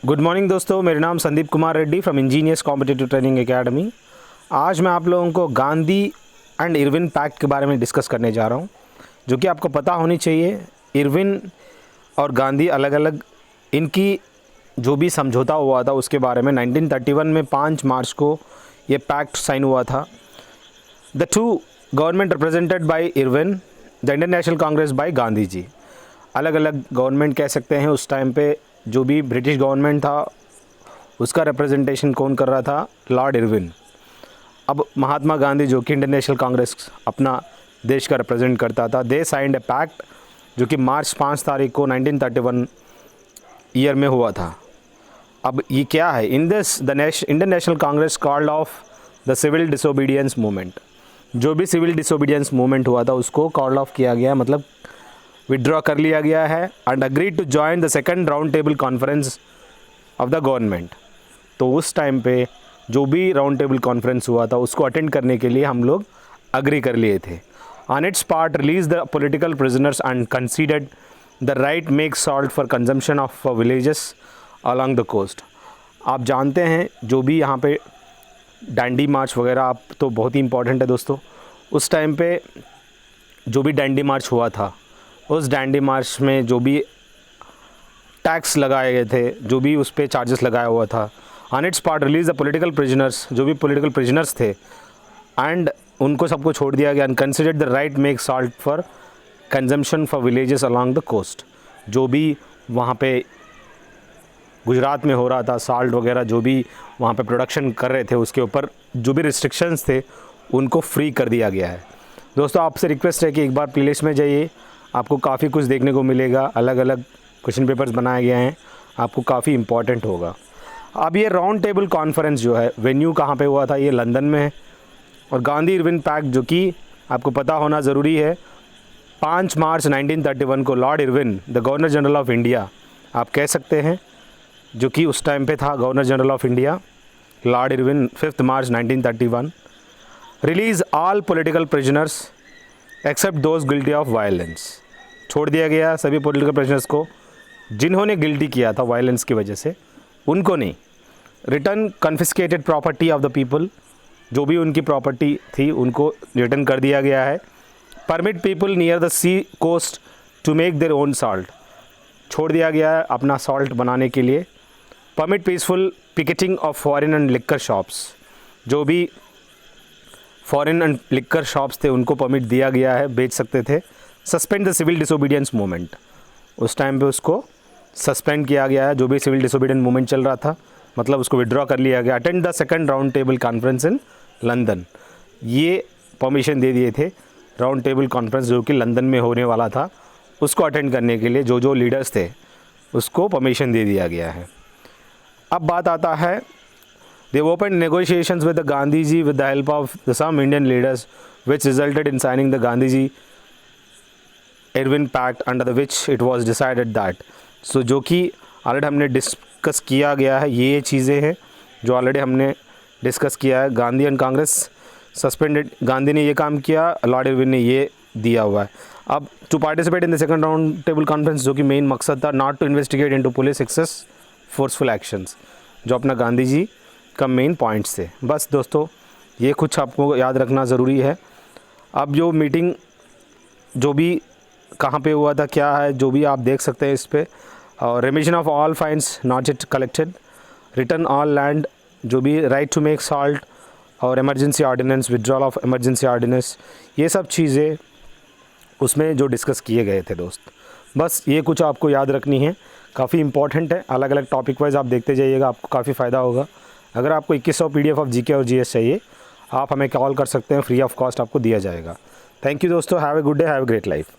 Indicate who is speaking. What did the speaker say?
Speaker 1: Good morning दोस्तों, मेरा नाम Sandeep Kumar Reddy from engineers competitive training academy. आज मैं आप लोगों को गांधी एंड इरविन पैक्ट के बारे में डिस्कस करने जा रहा हूं, जो कि आपको पता होनी चाहिए। इरविन और गांधी अलग अलग, इनकी जो भी समझौता हुआ था उसके बारे में 1931 में 5 मार्च को ये पैक्ट साइन हुआ था। The two government represented by Irwin, the Indian National Congress by Gandhi ji. अलग अलग गवर्नमेंट कह सकते हैं। उस टाइम पे जो भी ब्रिटिश गवर्नमेंट था उसका रिप्रेजेंटेशन कौन कर रहा था? Lord Irwin. अब महात्मा गांधी जो कि इंडियन नेशनल कांग्रेस अपना देश का रिप्रेजेंट करता था, दे साइंड ए पैक्ट जो कि मार्च 5 तारीख को 1931 ईयर में हुआ था। अब ये क्या है? In this the Indian National Congress called of the civil disobedience movement. जो भी सिविल डिसोबीडियंस मूवमेंट हुआ था उसको कॉल ऑफ किया गया, मतलब विड्रॉ कर लिया गया है, and agreed to join the second round table conference of the government. तो उस टाइम पे जो भी राउंड टेबल कॉन्फ्रेंस हुआ था उसको अटेंड करने के लिए हम लोग अग्री कर लिए थे। On its part release the political prisoners and considered the right make salt for consumption of villages along the coast. आप जानते हैं जो भी यहाँ पे डांडी मार्च वगैरह आप तो बहुत ही इंपॉर्टेंट है दोस्तों। उस टाइम पे जो भी डांडी मार्च हुआ था, उस डांडी मार्च में जो भी टैक्स लगाए गए थे, जो भी उस पर चार्जेस लगाया हुआ था, on its part release the political prisoners, जो भी पॉलिटिकल प्रिजनर्स थे, एंड उनको सबको छोड़ दिया गया। And considered the right make salt for consumption for villages along the coast. जो भी वहाँ पे गुजरात में हो रहा था, साल्ट वगैरह जो भी वहाँ पे प्रोडक्शन कर रहे थे, उसके ऊपर जो भी रिस्ट्रिक्शंस थे उनको फ्री कर दिया गया है। दोस्तों आपसे रिक्वेस्ट है कि एक बार प्लेलिस्ट में जाइए, आपको काफ़ी कुछ देखने को मिलेगा। अलग अलग क्वेश्चन पेपर्स बनाए गए हैं, आपको काफ़ी इंपॉर्टेंट होगा। अब ये राउंड टेबल कॉन्फ्रेंस जो है, वेन्यू कहाँ पे हुआ था? ये लंदन में है। और गांधी इरविन पैक्ट जो कि आपको पता होना ज़रूरी है, 5 मार्च 1931 को Lord Irwin, the governor general of India आप कह सकते हैं, जो कि उस टाइम पे था governor general of India, Lord Irwin, 5 March 1931 release all political prisoners except those guilty of violence. छोड़ दिया गया सभी पॉलिटिकल प्रिजनर्स को जिन्होंने गिल्टी किया था वायलेंस की वजह से, उनको नहीं। Return confiscated property of the people, जो भी उनकी प्रॉपर्टी थी उनको रिटर्न कर दिया गया है। Permit people near the sea coast to make their own salt, छोड़ दिया गया है अपना सॉल्ट बनाने के लिए। Permit peaceful picketing of foreign and liquor shops, जो भी फॉरेन एंड लिक्कर शॉप्स थे उनको परमिट दिया गया है, बेच सकते थे। Suspend the civil disobedience movement, उस टाइम पे उसको सस्पेंड किया गया है, जो भी सिविल डिसोबीडियंस मूवमेंट चल रहा था, मतलब उसको विड्रॉ कर लिया गया। Attend the second round table conference in London, ये परमिशन दे दिए थे राउंड टेबल कॉन्फ्रेंस जो कि लंदन में होने वाला था, उसको अटेंड करने के लिए जो जो लीडर्स थे उसको परमिशन दे दिया गया है। अब बात आता है, they opened negotiations with the Gandhiji with the help of some Indian leaders, which resulted in signing the Gandhiji-Irwin Pact, under which it was decided that, so जो कि ऑलरेडी हमने डिस्कस किया गया है, ये चीज़ें हैं जो ऑलरेडी हमने डिस्कस किया है। गांधी एंड कांग्रेस सस्पेंडेड, गांधी ने ये काम किया, लॉर्ड इरविन ने ये दिया हुआ है। अब to participate in the second round table conference, जो कि मेन मकसद था, not to investigate into police excess forceful actions, जो अपना गांधी जी का मेन पॉइंट्स थे। बस दोस्तों ये कुछ आपको याद रखना ज़रूरी है। अब जो मीटिंग जो भी कहाँ पे हुआ था, क्या है, जो भी आप देख सकते हैं इस पे। और remission of all fines not it collected, return all land, जो भी राइट टू मेक सॉल्ट और emergency ordinance, withdrawal of emergency ordinance, ये सब चीज़ें उसमें जो डिस्कस किए गए थे दोस्त। बस ये कुछ आपको याद रखनी है, काफ़ी इंपॉर्टेंट है। अलग अलग टॉपिक वाइज आप देखते जाइएगा, आपको काफ़ी फ़ायदा होगा। अगर आपको 2100 PDF ऑफ जीके और जीएस चाहिए, आप हमें कॉल कर सकते हैं, फ्री ऑफ कॉस्ट आपको दिया जाएगा। थैंक यू दोस्तों, have a good day, have a great life.